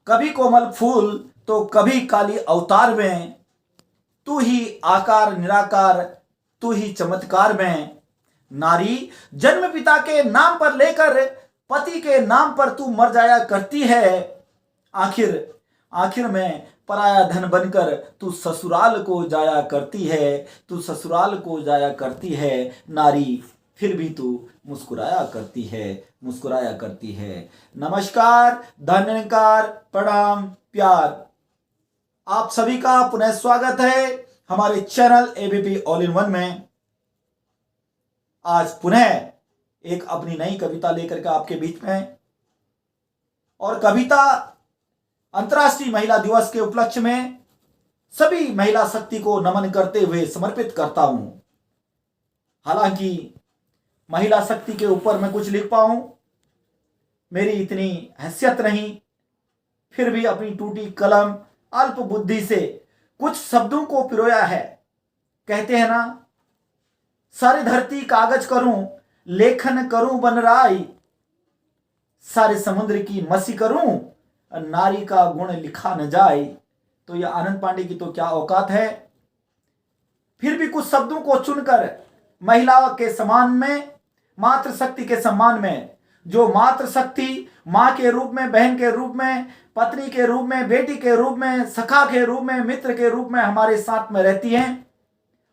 कभी कोमल फूल तो कभी काली अवतार में, तू ही आकार निराकार, तू ही चमत्कार में। नारी जन्म पिता के नाम पर लेकर पति के नाम पर तू मर जाया करती है। आखिर आखिर में पराया धन बनकर तू ससुराल को जाया करती है, तू ससुराल को जाया करती है। नारी फिर भी तू मुस्कुराया करती है, मुस्कुराया करती है। नमस्कार, धन्यकार, प्रणाम, प्यार। आप सभी का पुनः स्वागत है हमारे channel ABP all in one में। आज पुनः एक अपनी नई कविता लेकर के आपके बीच में, और कविता अंतर्राष्ट्रीय महिला दिवस के उपलक्ष्य में सभी महिला शक्ति को नमन करते हुए समर्पित करता हूं। हालांकि महिला शक्ति के ऊपर मैं कुछ लिख पाऊं, मेरी इतनी हैसियत नहीं, फिर भी अपनी टूटी कलम अल्प बुद्धि से कुछ शब्दों को पिरोया है। कहते हैं ना, सारी धरती कागज करूं, लेखन करूं बनराई, सारे समुद्र की मसी करूं, नारी का गुण लिखा न जाए। तो यह आनंद पांडे की तो क्या औकात है। फिर भी कुछ शब्दों को चुनकर महिला के सम्मान में, मातृशक्ति के सम्मान में, जो मातृशक्ति मां के रूप में, बहन के रूप में, पत्नी के रूप में, बेटी के रूप में, सखा के रूप में, मित्र के रूप में हमारे साथ में रहती हैं,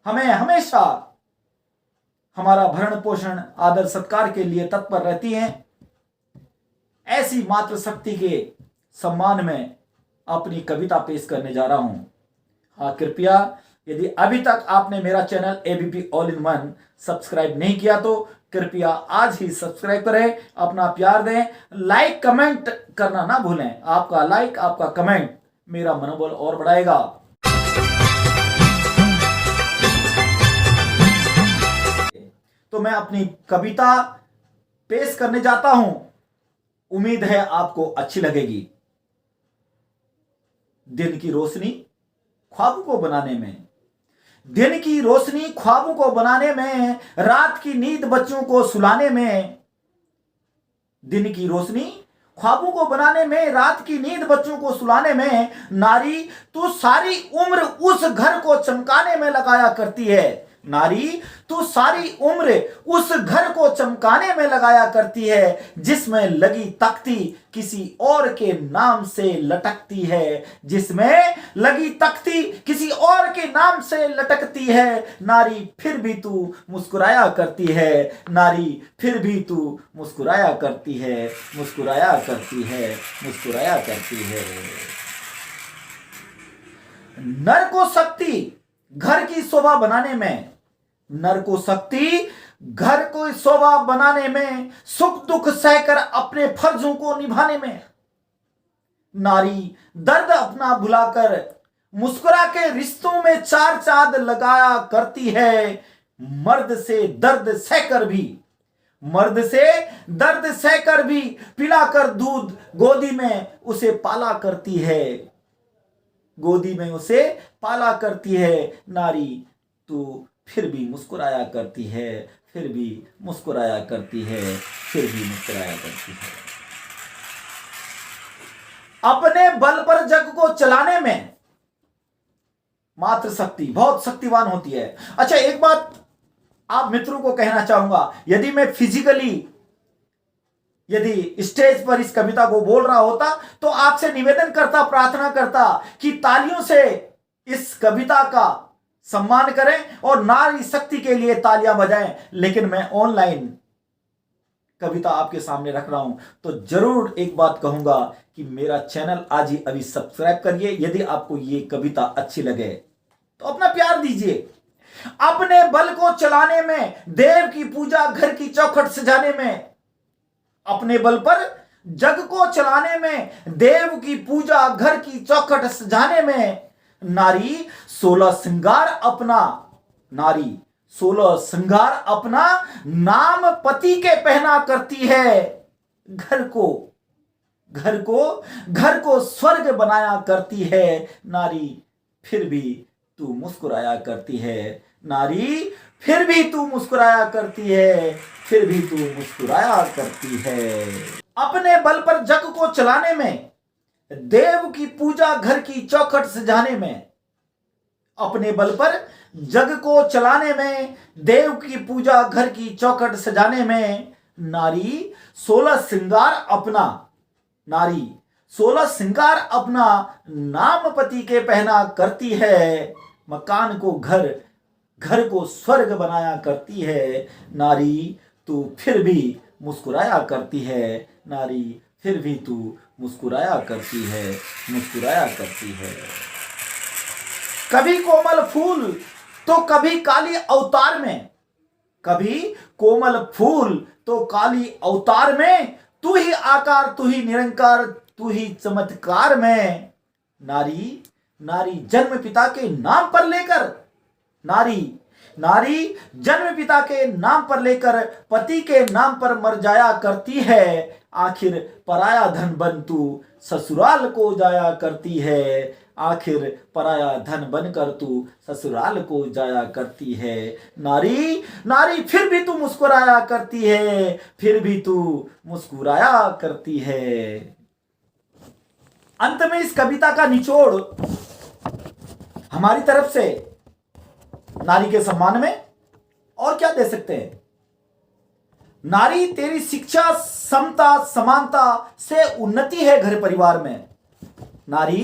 हमें हमेशा हमारा भरण पोषण आदर सत्कार के लिए तत्पर रहती हैं, ऐसी मातृशक्ति के सम्मान में अपनी कविता पेश करने जा रहा हूं। हाँ, कृपया यदि अभी तक आपने मेरा channel ABP all in one subscribe नहीं किया तो कृपया आज ही सब्सक्राइब करें, अपना प्यार दें, लाइक कमेंट करना ना भूलें। आपका लाइक, आपका कमेंट मेरा मनोबल और बढ़ाएगा। तो मैं अपनी कविता पेश करने जाता हूं, उम्मीद है आपको अच्छी लगेगी। दिन की रोशनी ख्वाबों को बनाने में, दिन की रोशनी ख्वाबों को बनाने में, रात की नींद बच्चों को सुलाने में। दिन की रोशनी ख्वाबों को बनाने में, रात की नींद बच्चों को सुलाने में। नारी तू सारी उम्र उस घर को चमकाने में लगाया करती है। नारी तू सारी उम्र उस घर को चमकाने में लगाया करती है, जिसमें लगी तख्ती किसी और के नाम से लटकती है, जिसमें लगी तख्ती किसी और के नाम से लटकती है। नारी फिर भी तू मुस्कुराया करती है, नारी फिर भी तू मुस्कुराया करती है, मुस्कुराया करती है, मुस्कुराया करती है। नर को शक्ति घर की शोभा बनाने में, नर को शक्ति घर को शोभा बनाने में, सुख दुख सहकर अपने फर्जों को निभाने में। नारी दर्द अपना भुलाकर मुस्कुरा के रिश्तों में चार चांद लगाया करती है। मर्द से दर्द सहकर भी, मर्द से दर्द सहकर भी पिलाकर दूध गोदी में उसे पाला करती है, गोदी में उसे पाला करती है। नारी तू फिर भी मुस्कुराया करती है, फिर भी मुस्कुराया करती है, फिर भी मुस्कुराया करती है। अपने बल पर जग को चलाने में मातृशक्ति बहुत शक्तिवान होती है। अच्छा, एक बात आप मित्रों को कहना चाहूंगा, यदि मैं फिजिकली यदि स्टेज पर इस कविता को बोल रहा होता तो आपसे निवेदन करता, प्रार्थना करता कि तालियों से इस कविता का सम्मान करें और नारी शक्ति के लिए तालियां बजाएं। लेकिन मैं ऑनलाइन कविता आपके सामने रख रहा हूं, तो जरूर एक बात कहूंगा कि मेरा चैनल आज ही अभी सब्सक्राइब करिए। यदि आपको ये कविता अच्छी लगे तो अपना प्यार दीजिए। अपने बल को चलाने में, देव की पूजा घर की चौखट सजाने में, अपने बल पर जग को चलाने में, देव की पूजा घर की चौखट सजाने में। नारी 16 श्रृंगार अपना, नारी 16 श्रृंगार अपना नाम पति के पहना करती है। घर को स्वर्ग बनाया करती है। नारी फिर भी तू मुस्कुराया करती है, नारी फिर भी तू मुस्कुराया करती है, फिर भी तू मुस्कुराया करती है। अपने बल पर जग को चलाने में, देव की पूजा घर की चौखट सजाने में, अपने बल पर जग को चलाने में, देव की पूजा घर की चौखट सजाने में, नारी 16 श्रृंगार अपना, नारी 16 श्रृंगार अपना नाम पति के पहना करती है। मकान को घर, घर को स्वर्ग बनाया करती है। नारी तू फिर भी मुस्कुराया करती है, नारी फिर भी तू मुस्कुराया करती है, मुस्कुराया करती है। कभी कोमल फूल तो कभी काली अवतार में, कभी कोमल फूल तो काली अवतार में, तू ही आकार, तू ही निरंकार, तू ही चमत्कार में। नारी, नारी जन्म पिता के नाम पर लेकर, नारी, नारी जन्म पिता के नाम पर लेकर पति के नाम पर मर जाया करती है। आखिर पराया धन बन तू ससुराल को जाया करती है, आखिर पराया धन बनकर तू ससुराल को जाया करती है। नारी, नारी फिर भी तू मुस्कुराया करती है, फिर भी तू मुस्कुराया करती है। अंत में इस कविता का निचोड़ हमारी तरफ से नारी के सम्मान में और क्या दे सकते हैं। नारी तेरी शिक्षा, समता, समानता से उन्नति है घर परिवार में। नारी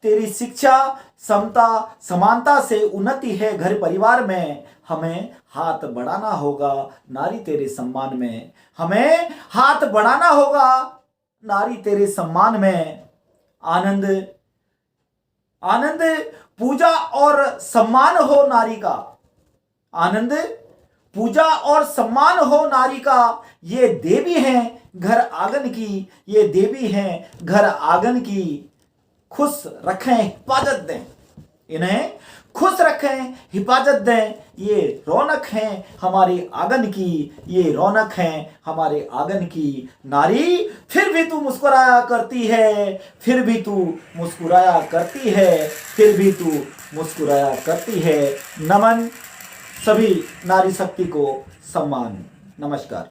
तेरी शिक्षा, समता, समानता से उन्नति है घर परिवार में। हमें हाथ बढ़ाना होगा नारी तेरे सम्मान में, हमें हाथ बढ़ाना होगा नारी तेरे सम्मान में। आनंद, आनंद पूजा और सम्मान हो नारी का, आनंद पूजा और सम्मान हो नारी का। ये देवी हैं घर आंगन की, ये देवी हैं घर आंगन की। खुश रखें, हिफाजत दें, इन्हें खुश रखें, हिफाजत दें। ये रौनक हैं हमारे आंगन की, ये रौनक हैं हमारे आंगन की। नारी फिर भी तू मुस्कुराया करती है, फिर भी तू मुस्कुराया करती है, फिर भी तू मुस्कुराया करती है। नमन सभी नारी शक्ति को, सम्मान। नमस्कार।